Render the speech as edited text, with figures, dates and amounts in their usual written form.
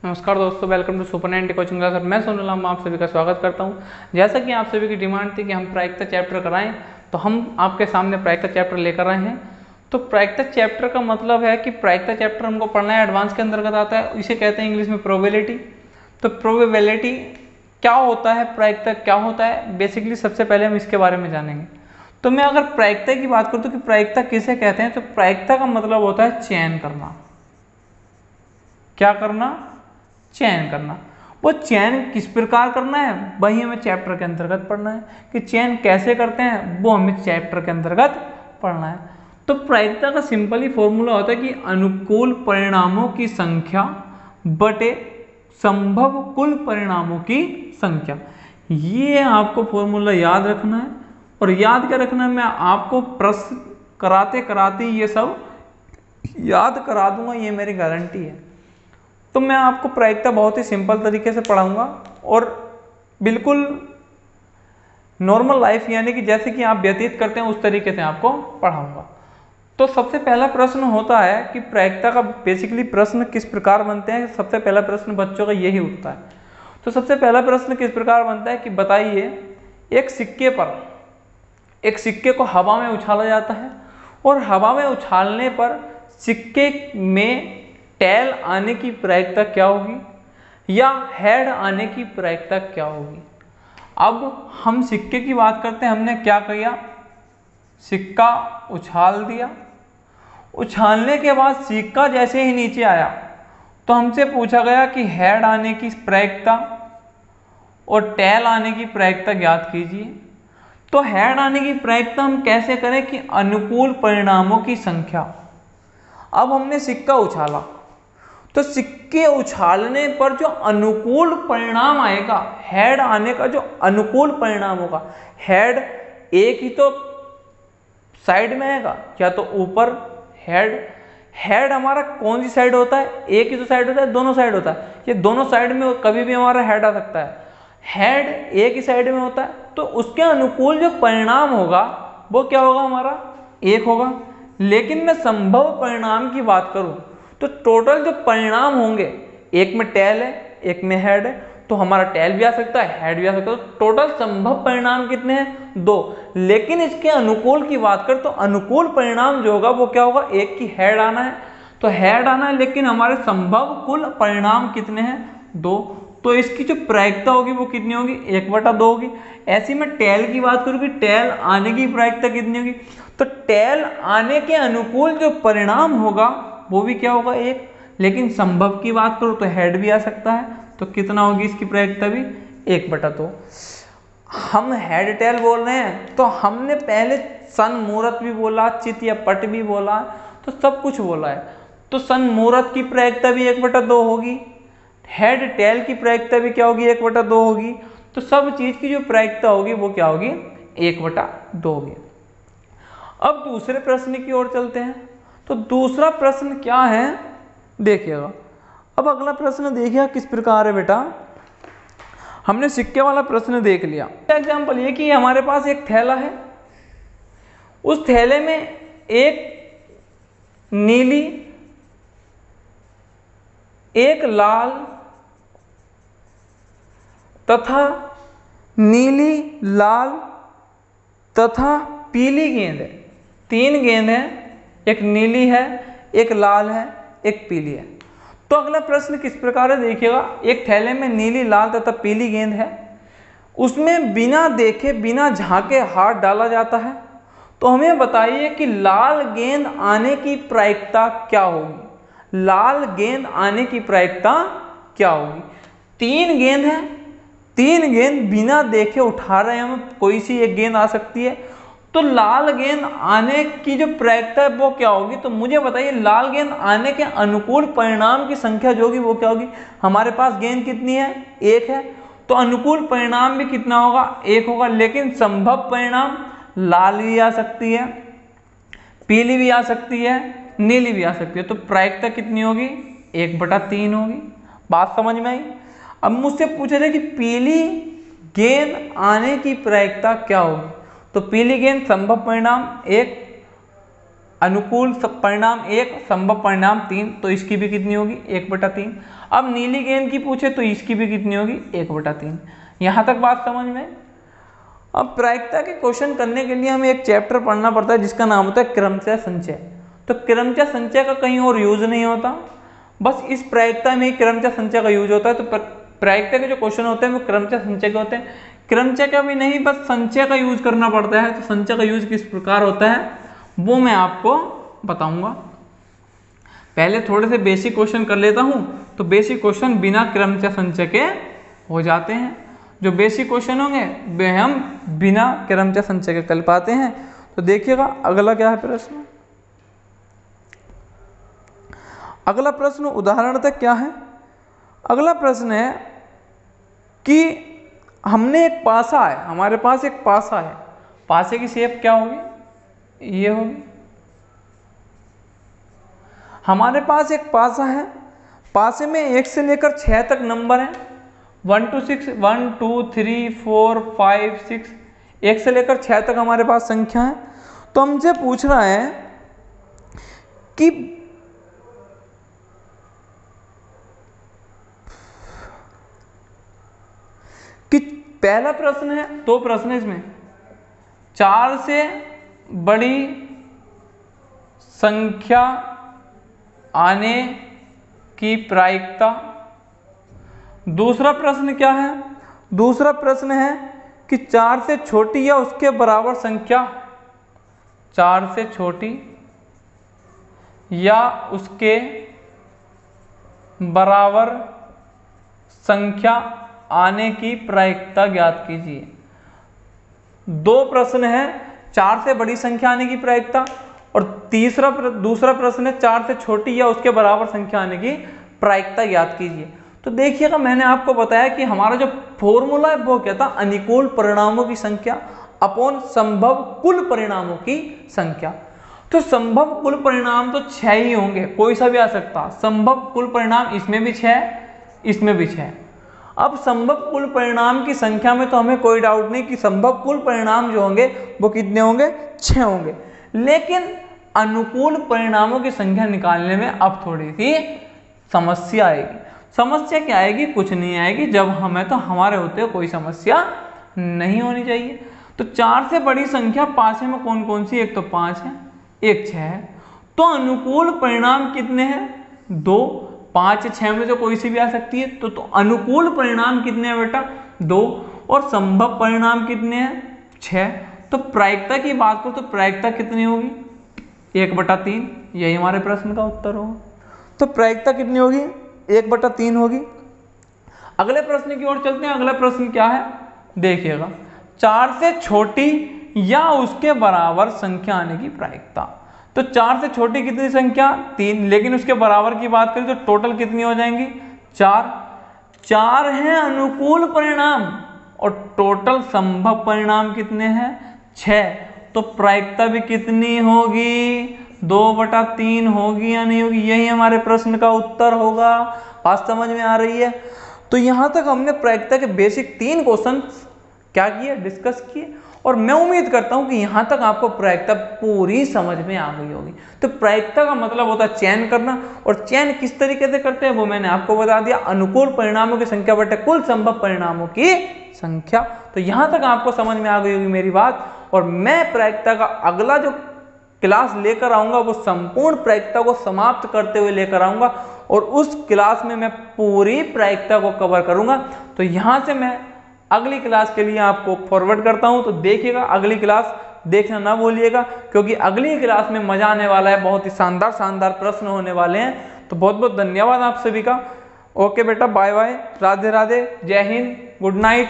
नमस्कार दोस्तों, welcome to super 90 coaching class. मैं सोनल, आप सभी का स्वागत करता हूं। जैसा कि आप सभी की डिमांड थी कि हम प्रायिकता चैप्टर कराएं, तो हम आपके सामने प्रायिकता चैप्टर लेकर आए हैं। तो प्रायिकता चैप्टर का मतलब है कि प्रायिकता चैप्टर हमको पढ़ना है, एडवांस के अंतर्गत आता है। इसे कहते हैं इंग्लिश में प्रोबेबिलिटी। तो प्रोबेबिलिटी क्या होता है, प्रायिकता क्या होता है, बेसिकली सबसे पहले हम इसके बारे में जानेंगे। तो मैं अगर प्रायिकता की बात करूँ तो कि प्रायिकता किसे कहते हैं, तो प्रायिकता का मतलब होता है चयन करना। क्या करना? चयन करना। वो चयन किस प्रकार करना है, वही हमें चैप्टर के अंतर्गत पढ़ना है। कि चयन कैसे करते हैं, वो हमें चैप्टर के अंतर्गत पढ़ना है। तो प्रायिकता का सिंपली फॉर्मूला होता है कि अनुकूल परिणामों की संख्या बटे संभव कुल परिणामों की संख्या। ये आपको फॉर्मूला याद रखना है। और याद क्या रखना है, मैं आपको प्रश्न कराते कराते ये सब याद करा दूंगा, ये मेरी गारंटी है। तो मैं आपको प्रायिकता बहुत ही सिंपल तरीके से पढ़ाऊंगा और बिल्कुल नॉर्मल लाइफ यानी कि जैसे कि आप व्यतीत करते हैं उस तरीके से आपको पढ़ाऊंगा। तो सबसे पहला प्रश्न होता है कि प्रायिकता का बेसिकली प्रश्न किस प्रकार बनते हैं। सबसे पहला प्रश्न बच्चों का यही उठता है। तो सबसे पहला प्रश्न किस प्रकार बनता है कि बताइए, एक सिक्के को हवा में उछाला जाता है और हवा में उछालने पर सिक्के में टेल आने की प्रायिकता क्या होगी या हेड आने की प्रायिकता क्या होगी। अब हम सिक्के की बात करते हैं। हमने क्या किया, सिक्का उछाल दिया। उछालने के बाद सिक्का जैसे ही नीचे आया तो हमसे पूछा गया कि हेड आने की प्रायिकता और टेल आने की प्रायिकता ज्ञात कीजिए। तो हेड आने की प्रायिकता हम कैसे करें कि अनुकूल परिणामों की संख्या। अब हमने सिक्का उछाला तो सिक्के उछालने पर जो अनुकूल परिणाम आएगा, हेड आने का जो अनुकूल परिणाम होगा, हेड एक ही तो साइड में आएगा या तो ऊपर। हेड हमारा कौन सी साइड होता है, एक ही तो साइड होता है, दोनों साइड होता है। ये दोनों साइड में कभी भी हमारा हेड आ सकता है। हेड एक ही साइड में होता है, तो उसके अनुकूल जो परिणाम होगा वो क्या होगा, हमारा एक होगा। लेकिन मैं संभव परिणाम की बात करूं तो टोटल जो परिणाम होंगे, एक में टेल है एक में हेड है, तो हमारा टेल भी आ सकता है हेड भी आ सकता है। तो टोटल संभव परिणाम कितने हैं, 2। लेकिन इसके अनुकूल की बात कर तो अनुकूल परिणाम जो होगा वो क्या होगा, एक की हेड आना है तो हेड आना है, लेकिन हमारे संभव कुल परिणाम कितने हैं, 2। तो इसकी जो प्रायिकता होगी वो कितनी होगी, 1/2 होगी। ऐसी में टेल की बात करूँ कि टेल आने की प्रायिकता कितनी होगी, तो टेल आने के अनुकूल जो परिणाम होगा वो भी क्या होगा, 1। लेकिन संभव की बात करूं तो हेड भी आ सकता है, तो कितना होगी इसकी प्रायिकता भी, 1/2। हम हेड टेल बोल रहे हैं तो हमने पहले सन मूर्त भी बोला, चित या पट भी बोला, तो सब कुछ बोला है। तो सन मूर्त की प्रायिकता भी 1/2 होगी, हेड टेल की प्रायिकता भी क्या होगी, 1/2 होगी। तो सब चीज की जो प्रायिकता होगी वो क्या होगी, 1/2 होगी। अब दूसरे प्रश्न की ओर चलते हैं। तो दूसरा प्रश्न क्या है, देखिएगा। अब अगला प्रश्न देखिएगा किस प्रकार है बेटा। हमने सिक्के वाला प्रश्न देख लिया। एग्जांपल ये कि हमारे पास एक थैला है, उस थैले में एक नीली, एक लाल तथा नीली, लाल तथा पीली गेंद है। 3 गेंद है, एक नीली है, एक लाल है, एक पीली है। तो अगला प्रश्न किस प्रकार है, देखिएगा। एक थैले में नीली, लाल तथा पीली गेंद है, उसमें बिना देखे बिना झांके हाथ डाला जाता है। तो हमें बताइए कि लाल गेंद आने की प्रायिकता क्या होगी। लाल गेंद आने की प्रायिकता क्या होगी। 3 गेंद है, 3 गेंद बिना देखे उठा रहे हैं हम, कोई सी एक गेंद आ सकती है, तो लाल गेंद आने की जो प्रायिकता है वो क्या होगी। तो मुझे बताइए लाल गेंद आने के अनुकूल परिणाम की संख्या जो होगी वो क्या होगी। हमारे पास गेंद कितनी है, 1 है, तो अनुकूल परिणाम भी कितना होगा, 1 होगा। लेकिन संभव परिणाम लाल भी आ सकती है, पीली भी आ सकती है, नीली भी आ सकती है। तो प्रायिकता कितनी होगी, 1/3 होगी। बात समझ में आई। अब मुझसे पूछा जाए कि पीली गेंद आने की प्रायिकता क्या होगी। तो पीली गेंद संभव परिणाम 1, अनुकूल परिणाम 1, संभव परिणाम 3, तो इसकी भी कितनी होगी 1/3। अब नीली गेंद की पूछे तो इसकी भी कितनी होगी 1/3। यहाँ तक बात समझ में। अब प्रायिकता के क्वेश्चन करने के लिए हमें एक चैप्टर पढ़ना पड़ता है जिसका नाम होता है क्रमचय संचय। तो क्रमचय संचय का कहीं और यूज नहीं होता, बस इस प्रायिकता में ही क्रमचय संचय का यूज होता है। तो प्रायिकता के जो क्वेश्चन होते हैं वो क्रमचय संचय के होते हैं। क्रमचय का भी नहीं, बस संचय का यूज करना पड़ता है। तो संचय का यूज किस प्रकार होता है वो मैं आपको बताऊंगा। पहले थोड़े से बेसिक क्वेश्चन कर लेता हूं। तो बेसिक क्वेश्चन बिना क्रमचय संचय के हो जाते हैं। जो बेसिक क्वेश्चन होंगे वे हम बिना क्रमचय संचय के कर पाते हैं। तो देखिएगा अगला क्या है प्रश्न। अगला प्रश्न उदाहरणतः क्या है। अगला प्रश्न है कि हमने एक पासा है, हमारे पास एक पासा है, पासे की शेप क्या होगी, ये होगी। हमारे पास एक पासा है, पासे में 1 से लेकर 6 तक नंबर है, 1 to 6, 1 2 3 4 5 6, 1 से लेकर 6 तक हमारे पास संख्या है। तो हमसे पूछ रहा है कि पहला प्रश्न है, 2 प्रश्न है इसमें, 4 से बड़ी संख्या आने की प्रायिकता। दूसरा प्रश्न क्या है, दूसरा प्रश्न है कि 4 से छोटी या उसके बराबर संख्या, 4 से छोटी या उसके बराबर संख्या आने की प्रायिकता ज्ञात कीजिए। 2 प्रश्न है, 4 से बड़ी संख्या आने की प्रायिकता, और दूसरा प्रश्न है 4 से छोटी या उसके बराबर संख्या आने की प्रायिकता ज्ञात कीजिए। तो देखिएगा मैंने आपको बताया कि हमारा जो फॉर्मूला है वो क्या था, अनुकूल परिणामों की संख्या अपॉन संभव कुल परिणामों की संख्या। तो संभव कुल परिणाम तो 6 ही होंगे, कोई सा भी आ सकता। संभव कुल परिणाम इसमें भी 6, इसमें भी 6। अब संभव कुल परिणाम की संख्या में तो हमें कोई डाउट नहीं कि संभव कुल परिणाम जो होंगे वो कितने होंगे, 6 होंगे। लेकिन अनुकूल परिणामों की संख्या निकालने में अब थोड़ी सी समस्या आएगी। समस्या क्या आएगी, कुछ नहीं आएगी। जब हमें तो हमारे होते हो कोई समस्या नहीं होनी चाहिए। तो 4 से बड़ी संख्या पासे में कौन कौन सी, एक तो 5 है, एक 6 है। तो अनुकूल परिणाम कितने हैं, 2। 5 6 में से कोई सी भी आ सकती है। तो अनुकूल परिणाम कितने हैं बेटा, 2। और संभव परिणाम कितने हैं, 6। तो प्रायिकता की बात करो तो प्रायिकता कितनी होगी, 1/3। यही हमारे प्रश्न का उत्तर होगा। तो प्रायिकता कितनी होगी, 1/3 होगी। अगले प्रश्न की ओर चलते हैं। अगला प्रश्न क्या है देखिएगा, 4 से छोटी या उसके बराबर संख्या आने की प्रायिकता। तो 4 से छोटी कितनी संख्या, 3, लेकिन उसके बराबर की बात करें तो टोटल कितनी हो जाएंगी, 4। 4 है अनुकूल परिणाम और टोटल संभव परिणाम कितने हैं, 6। तो प्रायिकता भी कितनी होगी, 2/3 होगी या नहीं होगी। यही हमारे प्रश्न का उत्तर होगा। बात समझ में आ रही है। तो यहां तक हमने प्रायिकता के बेसिक 3 क्वेश्चन क्या किए, डिस्कस किए। और मैं उम्मीद करता हूं कि यहां तक आपको प्रायिकता पूरी समझ में आ गई होगी। तो प्रायिकता का मतलब होता है चयन करना, और चयन किस तरीके से करते हैं वो मैंने आपको बता दिया, अनुकूल परिणामों की संख्या बटे कुल संभव परिणामों की संख्या। तो यहां तक आपको समझ में आ गई होगी मेरी बात। और मैं प्रायिकता का अगला जो क्लास लेकर आऊंगा वो संपूर्ण प्रायिकता को समाप्त करते हुए लेकर आऊंगा, और उस क्लास में मैं पूरी प्रायिकता को कवर करूंगा। तो यहां से मैं अगली क्लास के लिए आपको फॉरवर्ड करता हूं। तो देखिएगा अगली क्लास देखना ना भूलिएगा, क्योंकि अगली क्लास में मजा आने वाला है, बहुत ही शानदार शानदार प्रश्न होने वाले हैं। तो बहुत बहुत धन्यवाद आप सभी का। ओके बेटा, बाय बाय, राधे राधे, जय हिंद, गुड नाइट।